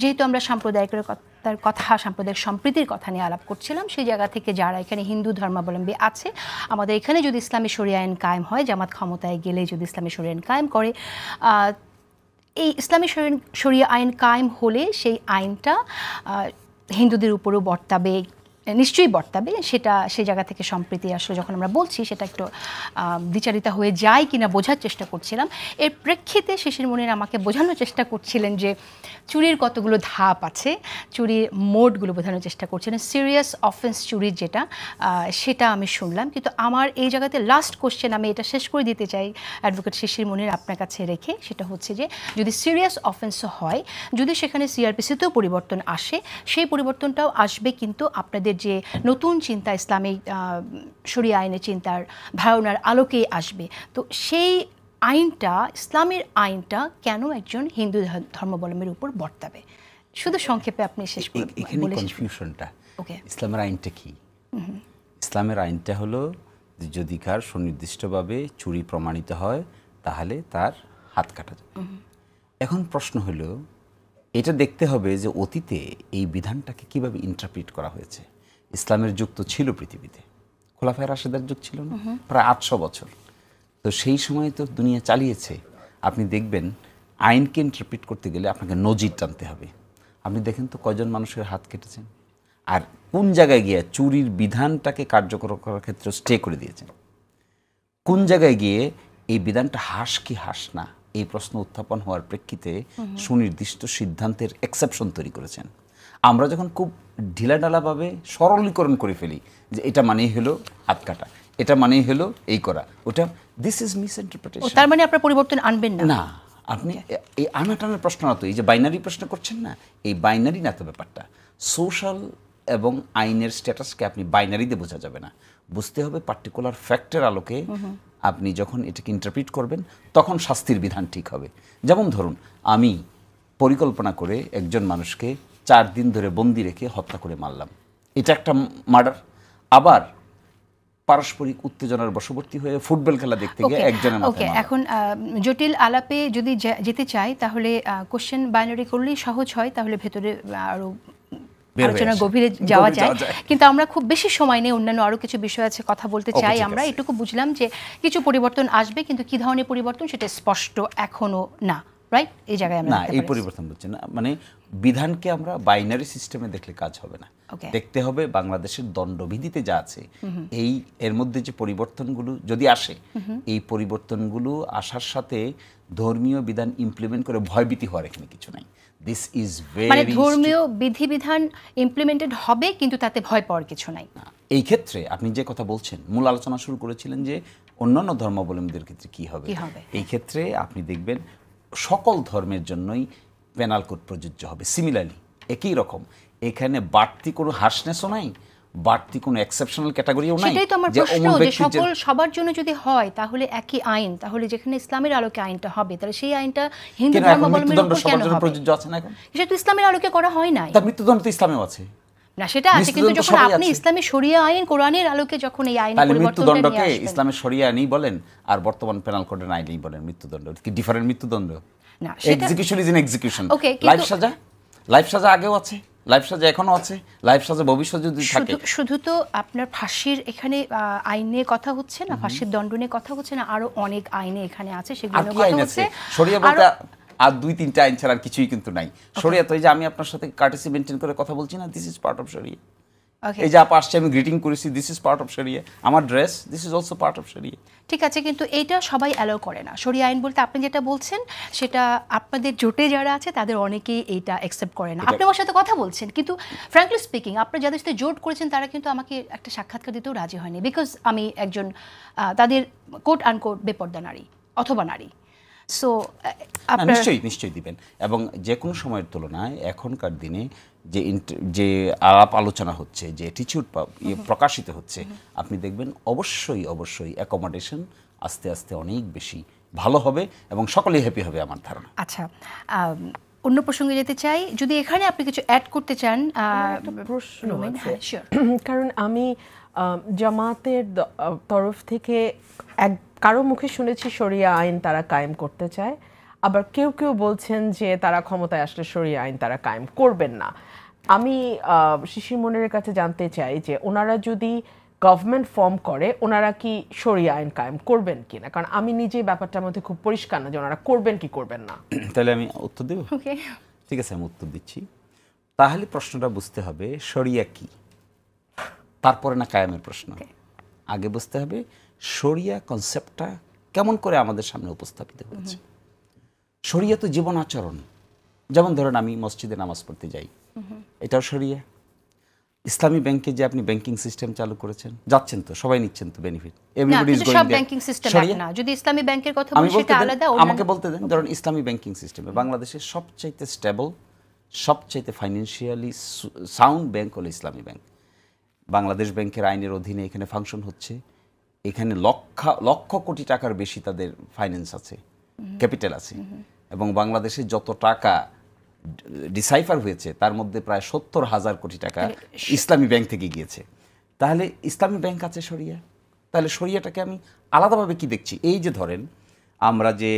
যেহেতু আমরা সাম্প্রদায়িকতার কথা, সাম্প্রদায়িক সম্প্রীতির কথা নিয়ে আলাপ করছিলাম, সেই জায়গা থেকে যারা এখানে হিন্দু ধর্মাবলম্বী আছে, আমাদের এখানে যদি ইসলামী শরিয়া আইন কায়েম হয়, জামাত ক্ষমতায় গেলে যদি ইসলামী শরিয়া আইন কায়েম করে, এই ইসলামী শরিয়া আইন কায়েম হলে সেই আইনটা হিন্দুদের উপরও বর্তাবে, নিশ্চয়ই বর্তাবে। সেটা সেই জায়গা থেকে সম্প্রীতি আসলে যখন আমরা বলছি সেটা একটু দ্বিচারিতা হয়ে যায় কিনা বোঝার চেষ্টা করছিলাম। এর প্রেক্ষিতে শিশির মনির আমাকে বোঝানোর চেষ্টা করছিলেন যে চুরির কতগুলো ধাপ আছে, চুরির মোডগুলো বোঝানোর চেষ্টা করছিলেন। সিরিয়াস অফেন্স চুরির যেটা, সেটা আমি শুনলাম। কিন্তু আমার এই জায়গাতে লাস্ট কোশ্চেন আমি এটা শেষ করে দিতে চাই অ্যাডভোকেট শিশির মনির আপনার কাছে রেখে, সেটা হচ্ছে যে যদি সিরিয়াস অফেন্স হয়, যদি সেখানে সিআরপিসিতেও পরিবর্তন আসে, সেই পরিবর্তনটাও আসবে কিন্তু আপনাদের যে নতুন চিন্তা, ইসলামী শরিয়া আইনের চিন্তার ধারণার আলোকেই আসবে। তো সেই আইনটা, ইসলামের আইনটা কেন একজন হিন্দু ধর্মাবলম্বীর উপর বর্তাবে, শুধু সংক্ষেপে আপনি শেষ করে এখানে কনফিউশনটা। ইসলামের আইনটা কি? ইসলামের আইনটা হলো যদি কার সুনির্দিষ্টভাবে চুরি প্রমাণিত হয় তাহলে তার হাত কাটা যাবে। এখন প্রশ্ন হলো, এটা দেখতে হবে যে অতীতে এই বিধানটাকে কিভাবে ইন্টারপ্রিট করা হয়েছে। ইসলামের যুগ তো ছিল পৃথিবীতে, খোলাফায়ে রাশেদার যুগ ছিল না, প্রায় 800 বছর। তো সেই সময় তো দুনিয়া চালিয়েছে। আপনি দেখবেন আইনকে ইন্টারপ্রিট করতে গেলে আপনাকে নজির টানতে হবে। আপনি দেখেন তো কয়জন মানুষের হাত কেটেছেন, আর কোন জায়গায় গিয়ে চুরির বিধানটাকে কার্যকর করার ক্ষেত্রে স্টে করে দিয়েছেন, কোন জায়গায় গিয়ে এই বিধানটা হাস কি হাস না, এই প্রশ্ন উত্থাপন হওয়ার প্রেক্ষিতে সুনির্দিষ্ট সিদ্ধান্তের এক্সেপশন তৈরি করেছেন। আমরা যখন খুব ঢিলাঢালাভাবে সরলীকরণ করে ফেলি যে এটা মানেই হলো হাত কাটা, এটা মানেই হলো এই করা, ওটা দিস ইজ মিস ইন্টারপ্রিটেশন। তার মানে আপনারা পরিবর্তন আনবেন না? না, আপনি এই আনাটানের প্রশ্ন না তো, এই যে বাইনারি প্রশ্ন করছেন না, এই বাইনারি না তো ব্যাপারটা। সোশ্যাল এবং আইনের স্ট্যাটাসকে আপনি বাইনারিতে বোঝা যাবে না, বুঝতে হবে পার্টিকুলার ফ্যাক্টের আলোকে। আপনি যখন এটাকে ইন্টারপ্রিট করবেন তখন শাস্তির বিধান ঠিক হবে। যেমন ধরুন, আমি পরিকল্পনা করে একজন মানুষকে 4 দিন ধরে বন্দি রেখে হত্যা করে মারলাম, এটা একটা মার্ডার। আবার পারস্পরিক উত্তেজনার বশবর্তী হয়ে ফুটবল খেলা দেখতে গিয়ে একজনের মাথায় মারলাম। এখন জটিল আলাপে যদি যেতে চাই তাহলে কোশ্চেন বাইনারি করলেই সহজ হয়, তাহলে ভেতরে আরো আলোচনার গভীরে যাওয়া যায়। কিন্তু আমরা খুব বেশি সময় নেই, অন্যান্য আরো কিছু বিষয় আছে কথা বলতে চাই। আমরা এটুকু বুঝলাম যে কিছু পরিবর্তন আসবে, কিন্তু কি ধরনের পরিবর্তন সেটা স্পষ্ট এখনো না, রাইট? এই জায়গায় আমরা না, এই পরিবর্তন হচ্ছে না, মানে বিধানকে আমরা বাইনারি সিস্টেমে দেখলে কাজ হবে না। দেখতে হবে বাংলাদেশের দণ্ডবিধিতে যা আছে, এই এর মধ্যে যে পরিবর্তনগুলো যদি আসে, এই পরিবর্তনগুলো আসার সাথে ধর্মীয় বিধান ইমপ্লিমেন্ট করে ভয়ভীতি হওয়ার এখানে কিছু নাই। দিস ইজ ভেরি, মানে ধর্মীয় বিধিবিধান ইমপ্লিমেন্টেড হবে কিন্তু তাতে ভয় পাওয়ার কিছু নাই। এই ক্ষেত্রে আপনি যে কথা বলছেন, মূল আলোচনা শুরু করেছিলেন যে অন্যান্য ধর্মাবলম্বীদের ক্ষেত্রে কি হবে। এই ক্ষেত্রে আপনি দেখবেন সকল ধর্মের জন্যই পেনাল কোড প্রযোজ্য হবে সিমিলারলি, একই রকম। এখানে বাড়তি কোনো হার্শনেসও নাই, বাড়তি কোনো এক্সেপশনাল ক্যাটাগরিও নাই। সেটাই তো আমার প্রশ্ন, যে সকল সবার জন্য যদি হয় তাহলে একই আইন, তাহলে যেখানে ইসলামের আলোকে আইনটা হবে, তাহলে সেই আইনটা হিন্দু ধর্মাবলম্বীর উপর কেন হবে? প্রযোজ্য আছে না এখন? সেটা তো ইসলামের আলোকে করা হয় নাই। তার মৃত্যুদণ্ড তো ইসলামেও আছে না, সেটা আছে, কিন্তু যখন আপনি ইসলামী শরিয়া আইন, কোরআনের আলোকে যখন এই আইন পরিবর্তনটা নিয়ে আসবেন, মৃত্যুদণ্ডকে ইসলামের শরিয়া আইনই বলেন আর বর্তমান পেনাল কোডের আইনই বলেন মৃত্যুদণ্ড, কি ডিফারেন্ট মৃত্যুদণ্ড? না, execution is in execution. Life সাজা আগেও আছে, লাইফ সাজা এখনো আছে, লাইফ সাজা ভবিষ্যৎ যদি থাকে। শুধু তো আপনার ফাঁসির এখানে আইন নিয়ে কথা হচ্ছে না, ফাঁসির দণ্ড নিয়ে কথা হচ্ছে না, আরো অনেক আইনে এখানে আছে, সেগুলো নিয়ে কথা হচ্ছে। শরিয়া বলতে আর 2-3টা আইন ছাড়া আর কিছুই কিন্তু নাই। শরিয়া তো এই যে আমি আপনার সাথে কার্টেসি মেইনটেইন করে কথা বলছি না, দিস ইজ পার্ট অফ শরিয়া। এই যে আপা আসছে, আমি গ্রিটিং করেছি, দিস ইজ পার্ট অফ শরিয়া। আমার dress, this is also part of শরিয়া। ঠিক আছে, কিন্তু এইটা সবাই অ্যালাউ করে না। শরিয়া আইন বলতে আপনি যেটা বলছেন সেটা আপনাদের জোটে যারা আছে তাদের অনেকেই এইটা অ্যাকসেপ্ট করে না। আপনি আমার সাথে কথা বলছেন, কিন্তু ফ্র্যাঙ্কলি স্পিকিং আপনারা যাদের সাথে জোট করেছেন তারা কিন্তু আমাকে একটা সাক্ষাৎকার দিতেও রাজি হয়নি, বিকজ আমি একজন তাদের কোট আনকোট বেপর্দা নারী অথবা নারী। সো নিশ্চয়ই দিবেন, এবং যে কোনো সময়ের তুলনায় এখনকার দিনে যে আলাপ আলোচনা হচ্ছে, যে অ্যাটিটিউড প্রকাশিত হচ্ছে, আপনি দেখবেন অবশ্যই অ্যাকোমোডেশন আস্তে আস্তে অনেক বেশি ভালো হবে এবং সকলেই হ্যাপি হবে আমার ধারণা। আচ্ছা, অন্য প্রসঙ্গে যেতে চাই, যদি এখানে আপনি কিছু অ্যাড করতে চান। প্রশ্ন, কারণ আমি জামাতের তরফ থেকে কারো মুখে শুনেছি শরিয়া আইন তারা কায়েম করতে চায়, আবার কেউ কেউ বলছেন যে তারা ক্ষমতায় আসলে শরিয়া আইন তারা কায়েম করবেন না। আমি শিশির মনিরের কাছে জানতে চাই যে ওনারা যদি গভর্নমেন্ট ফর্ম করে ওনারা কি শরিয়া আইন কায়েম করবেন কিনা, কারণ আমি নিজেই ব্যাপারটার মধ্যে খুব পরিষ্কার না যে ওনারা করবেন কি করবেন না। তাহলে আমি উত্তর দেব। ওকে, ঠিক আছে, আমি উত্তর দিচ্ছি। তাহলে প্রশ্নটা বুঝতে হবে শরিয়া কি, তারপরে না কায়েমের প্রশ্ন। আগে বুঝতে হবে শরিয়া কনসেপ্টটা কেমন করে আমাদের সামনে উপস্থাপিত হয়েছে। শরিয়া তো জীবন আচরণ। যেমন ধরেন আমি মসজিদে নামাজ পড়তে যাই, এটাও শরিয়া। ইসলামী ব্যাংকে যে আপনি ব্যাংকিং সিস্টেম চালু করেছেন, যাচ্ছেন তো সবাই নিচ্ছেন তো বেনিফিট, এভরিবডি ইজ গোইং সব দেয়ার। ব্যাংকিং সিস্টেম এক না, যদি ইসলামী ব্যাংকের কথা আমি বলি বলতে সেটা দেন, আলাদা। আমাকে বলতে দেন, ধরুন ইসলামী ব্যাংকিং সিস্টেমে বাংলাদেশের সবচাইতে স্টেবল, সবচাইতে ফাইন্যান্সিয়ালি সাউন্ড ব্যাংক হলো ইসলামী ব্যাংক। বাংলাদেশ ব্যাংকের আইনের অধীনে এখানে ফাংশন হচ্ছে। এখানে লক্ষ কোটি টাকার বেশি তাদের ফাইন্যান্স আছে, ক্যাপিটাল আছে। এবং বাংলাদেশে যত টাকা ডিসাইফার হয়েছে তার মধ্যে প্রায় 70,000 কোটি টাকা ইসলামী ব্যাংক থেকে গিয়েছে। তাহলে ইসলামী ব্যাংক আছে শরিয়া। তাহলে শরিয়াটাকে আমি আলাদাভাবে কি দেখছি, এই যে ধরেন আমরা যে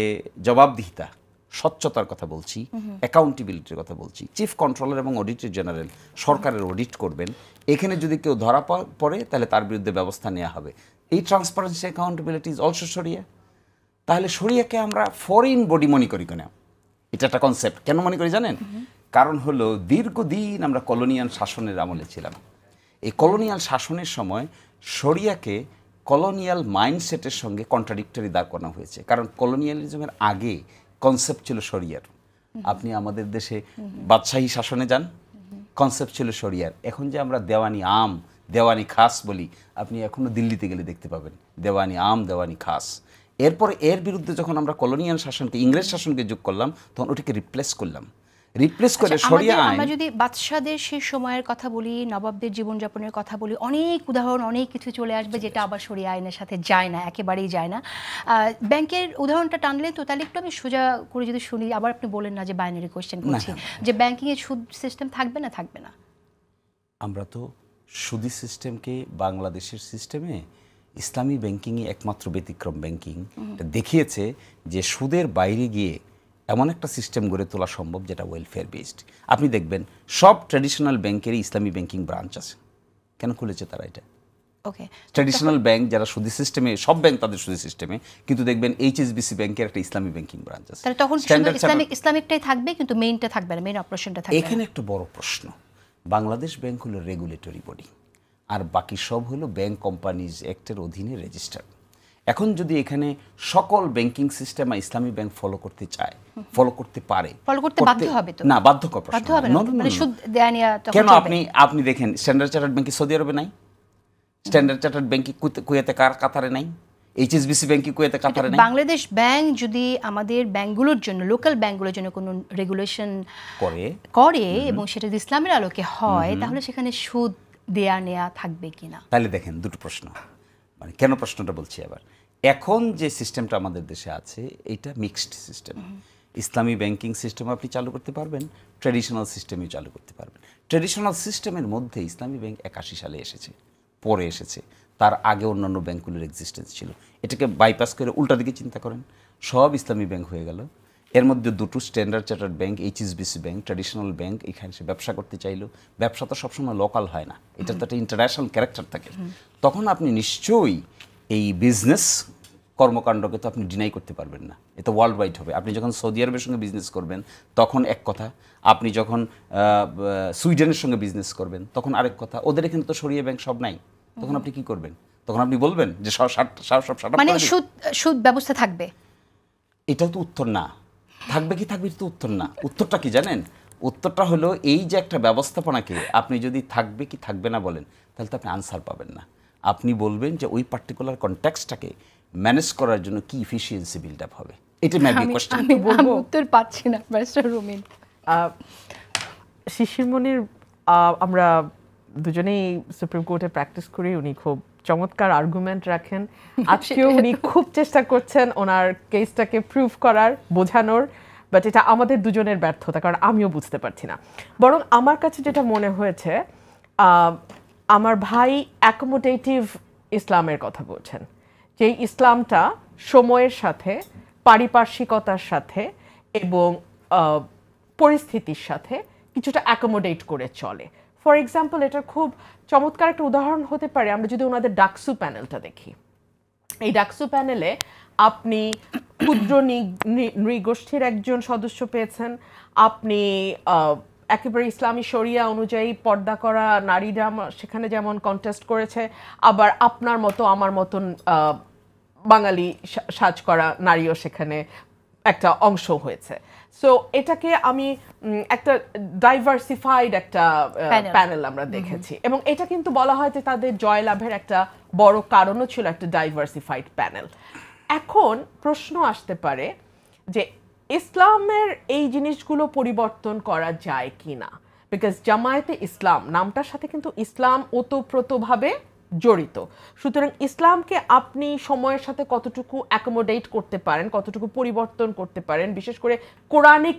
জবাবদিহিতা, স্বচ্ছতার কথা বলছি, অ্যাকাউন্টেবিলিটির কথা বলছি, চিফ কন্ট্রোলার এবং অডিটর জেনারেল সরকারের অডিট করবেন, এখানে যদি কেউ ধরা পড়ে তাহলে তার বিরুদ্ধে ব্যবস্থা নেওয়া হবে। এই ট্রান্সপারেন্সি অ্যাকাউন্টেবিলিটি ইজ অলসো শরিয়া। তাহলে শরিয়াকে আমরা ফরেন বডি মনে করি কেন? এটা একটা কনসেপ্ট। কেন মনে করি জানেন? কারণ হলো দীর্ঘদিন আমরা কলোনিয়াল শাসনের আমলে ছিলাম। এই কলোনিয়াল শাসনের সময় শরিয়াকে কলোনিয়াল মাইন্ডসেটের সঙ্গে কন্ট্রাডিক্টরি দাঁড় করানো হয়েছে। কারণ কলোনিয়ালিজমের আগে কনসেপ্ট ছিল শরিয়ার। আপনি আমাদের দেশে বাদশাহী শাসনে যান, কনসেপ্ট ছিল শরিয়ার। এখন যে আমরা দেওয়ানি আম, দেওয়ানি খাস বলি, আপনি এখনও দিল্লিতে গেলে দেখতে পাবেন দেওয়ানি আম, দেওয়ানি খাস। এরপরে এর বিরুদ্ধে যখন আমরা কলোনিয়াল শাসনকে, ইংরেজ শাসনকে যোগ করলাম, তখন ওটাকে রিপ্লেস করলাম। রিপ্লেস করে শরিয়া আইন। আমরা যদি বাদশাদের সেই সময়ের কথা বলি, নবাবদের জীবনযাপনের কথা বলি, অনেক উদাহরণ, অনেক কিছু চলে আসবে যেটা আবার শরিয়া আইনের সাথে যায় না, একেবারেই যায় না। ব্যাংকের উদাহরণটা টানলে তো তাহলে একটু আমি সোজা করে যদি শুনি, আবার আপনি বলেন না যে বাইনারি কোয়েশ্চেন করছি, যে ব্যাংকিংয়ে সুদ সিস্টেম থাকবে না থাকবে না। আমরা তো সুদি সিস্টেমকে বাংলাদেশের সিস্টেমে ইসলামী ব্যাংকিংই একমাত্র ব্যতিক্রম ব্যাংকিং দেখিয়েছে যে সুদের বাইরে গিয়ে এমন একটা সিস্টেম গড়ে তোলা সম্ভব যেটা ওয়েলফেয়ার বেসড। আপনি দেখবেন সব ট্র্যাডিশনাল ব্যাংকেরই ইসলামী ব্যাংকিং ব্রাঞ্চ আছে। কেন খুলেছে তারা এটা? ওকে, ট্র্যাডিশনাল ব্যাংক যারা সুদি সিস্টেমে, সব ব্যাংক তাদের সুদি সিস্টেমে, কিন্তু দেখবেন এইচএসবিসি ব্যাংকের একটা ইসলামী ব্যাংকিং ব্রাঞ্চ আছে। তাহলে তখন ইসলামিকটাই থাকবে, কিন্তু মেইনটা থাকবে না, মেইন অপারেশনটা থাকবে। এখানে একটা বড় প্রশ্ন, বাংলাদেশ ব্যাংক হলো রেগুলেটরি বডি, আর বাকি সব হলো ব্যাংক কোম্পানিজ অ্যাক্টের অধীনে রেজিস্টার। এখন যদি এখানে সকল ব্যাংকিং সিস্টেম ইসলামী ব্যাংক ফলো করতে চায়, ফলো করতে পারে, ফলো করতে বাধ্য হবে তো না, বাধ্যকর প্রশ্ন। মানে সুদ দেয়া কেন? আপনি দেখেন স্ট্যান্ডার্ড চার্টার্ড ব্যাংক সৌদি আরবে নাই, স্ট্যান্ডার্ড চার্টার্ড ব্যাংক কুয়েতে কাতারে নাই, এইচএসবিসি ব্যাংক কুয়েতে কাতারে নাই। বাংলাদেশ ব্যাংক যদি আমাদের ব্যাংকগুলোর জন্য, লোকাল ব্যাংকগুলোর জন্য কোনো রেগুলেশন করে এবং সেটা যদি ইসলামের আলোকে হয়, তাহলে সেখানে সুদ দেয়া নেয়া থাকবে কিনা? তাহলে দেখেন দুটো প্রশ্ন, মানে কেন প্রশ্নটা বলছি আবার। এখন যে সিস্টেমটা আমাদের দেশে আছে এটা মিক্সড সিস্টেম। ইসলামী ব্যাংকিং সিস্টেম আপনি চালু করতে পারবেন, ট্র্যাডিশনাল সিস্টেমেও চালু করতে পারবেন। ট্র্যাডিশনাল সিস্টেমের মধ্যে ইসলামী ব্যাংক 81 সালে এসেছে, পরে এসেছে, তার আগে অন্যান্য ব্যাংকগুলোর এক্সিস্টেন্স ছিল। এটাকে বাইপাস করে উল্টা দিকে চিন্তা করেন, সব ইসলামী ব্যাংক হয়ে গেল। এর মধ্যে দুটো standard chartered bank, HSBC bank, traditional bank, এখানে সে ব্যবসা করতে চাইলো। ব্যবসা তো সবসময় লোকাল হয় না, এটা তো একটা ইন্টারন্যাশনাল ক্যারেক্টার থাকে। তখন আপনি নিশ্চয়ই এই বিজনেস কর্মকাণ্ডকে তো আপনি ডিনাই করতে পারবেন না, এটা ওয়ার্ল্ড ওয়াইড হবে। আপনি যখন সৌদি আরবের সঙ্গে বিজনেস করবেন তখন এক কথা, আপনি যখন সুইডেনের সঙ্গে বিজনেস করবেন তখন আরেক কথা। ওদের এখানে তো শরিয়া ব্যাংক সব নাই, তখন আপনি কি করবেন? তখন আপনি বলবেন যে সব মানে সুদ ব্যবস্থা থাকবে? এটাও তো উত্তর না। থাকবে কি থাকবে তো উত্তর না। উত্তরটা কি জানেন? উত্তরটা হলো এই যে একটা ব্যবস্থাপনাকে আপনি যদি থাকবে কি থাকবে না বলেন, তাহলে তো আপনি আনসার পাবেন না। আপনি বলবেন যে ওই পার্টিকুলার কনটেক্সটটাকে ম্যানেজ করার জন্য কি ইফিসিয়েন্সি বিল্ড আপ হবে। এটা মেবি কোশ্চেন। আমি উত্তর পাচ্ছি না ব্যারিস্টার রুমিন। শিশির মনির, আমরা দুজনেই সুপ্রিম কোর্টে প্র্যাকটিস করি, উনি খুব চমৎকার আর্গুমেন্ট রাখেন। আজকেও উনি খুব চেষ্টা করছেন ওনার কেসটাকে প্রুভ করার, বোঝানোর, বাট এটা আমাদের দুজনের ব্যর্থতা, কারণ আমিও বুঝতে পারছি না। বরং আমার কাছে যেটা মনে হয়েছে, আমার ভাই অ্যাকোমোডেটিভ ইসলামের কথা বলছেন, যে ইসলামটা সময়ের সাথে, পারিপার্শ্বিকতার সাথে এবং পরিস্থিতির সাথে কিছুটা অ্যাকোমোডেট করে চলে। ফর এক্সাম্পল, এটার খুব চমৎকার একটা উদাহরণ হতে পারে আমরা যদি ওনাদের ডাকসু প্যানেলটা দেখি। এই ডাকসু প্যানেলে আপনি ক্ষুদ্র নৃগোষ্ঠীর একজন সদস্য পেয়েছেন, আপনি একেবারে ইসলামী শরিয়া অনুযায়ী পর্দা করা নারীরা সেখানে যেমন কন্টেস্ট করেছে, আবার আপনার মতো আমার মতন বাঙালি সাজ করা নারীও সেখানে একটা অংশ হয়েছে। সো এটাকে আমি একটা ডাইভার্সিফাইড একটা প্যানেল আমরা দেখেছি, এবং এটা কিন্তু বলা হয় যে তাদের জয়লাভের একটা বড় কারণও ছিল একটা ডাইভার্সিফাইড প্যানেল। এখন প্রশ্ন আসতে পারে যে ইসলামের এই জিনিসগুলো পরিবর্তন করা যায় কিনা, বিকজ জামায়াতে ইসলাম নামটার সাথে কিন্তু ইসলাম ওতপ্রোতভাবে জড়িত। সুতরাং ইসলামকে আপনি সময়ের সাথে কতটুকু অ্যাকোমোডেট করতে পারেন, কতটুকু পরিবর্তন করতে পারেন, বিশেষ করে কোরআনিক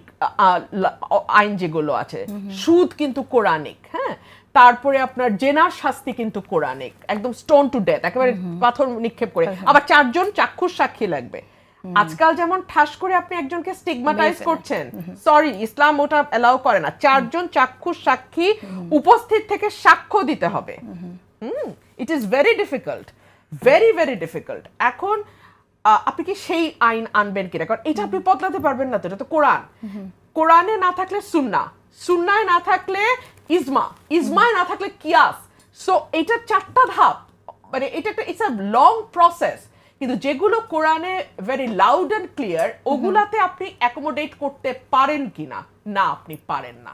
আইন যেগুলো আছে, সুদ কিন্তু কোরআনিক, হ্যাঁ, তারপরে আপনার জেনার শাস্তি কিন্তু কোরআনিক, একদম স্টোন টু ডেথ, একেবারে পাথর নিক্ষেপ করে, আবার 4 জন চাক্ষুষ সাক্ষী লাগবে। আজকাল যেমন ঠাস করে আপনি একজনকে স্টিগমাটাইজ করছেন, সরি, ইসলাম ওটা এলাও করে না। 4 জন চাক্ষুষ সাক্ষী উপস্থিত থেকে সাক্ষ্য দিতে হবে। It is very difficult, very very difficult. এখন আপনি কি সেই আইন আনবেন কিনা, কারণ এটা আপনি বদলাতে পারবেন না তো, এটা তো কোরআন। কোরআনে না থাকলে সুন্নাহ, সুন্নায় না থাকলে ইজমা, ইজমায় না থাকলে কিয়াস। সো এটা 4টা ধাপ, মানে এটা একটা ইটস আ লং প্রসেস। কিন্তু যেগুলো কোরআনে ভেরি লাউড অ্যান্ড ক্লিয়ার, ওগুলাতে আপনি অ্যাকোমোডেট করতে পারেন কিনা, না আপনি পারেন না।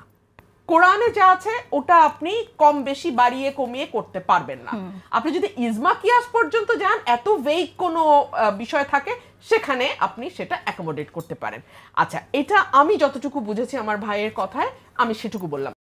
কোরআনে যা আছে ওটা আপনি কম বেশি বাড়িয়ে কমিয়ে করতে পারবেন না। আপনি যদি ইজমা কিয়াস পর্যন্ত যান, এত ভেগ কোনো বিষয় থাকে, সেখানে আপনি সেটা অ্যাকোমোডেট করতে পারেন। আচ্ছা, এটা আমি যতটুকু বুঝেছি আমার ভাইয়ের কথায়, আমি সেটুকু বললাম।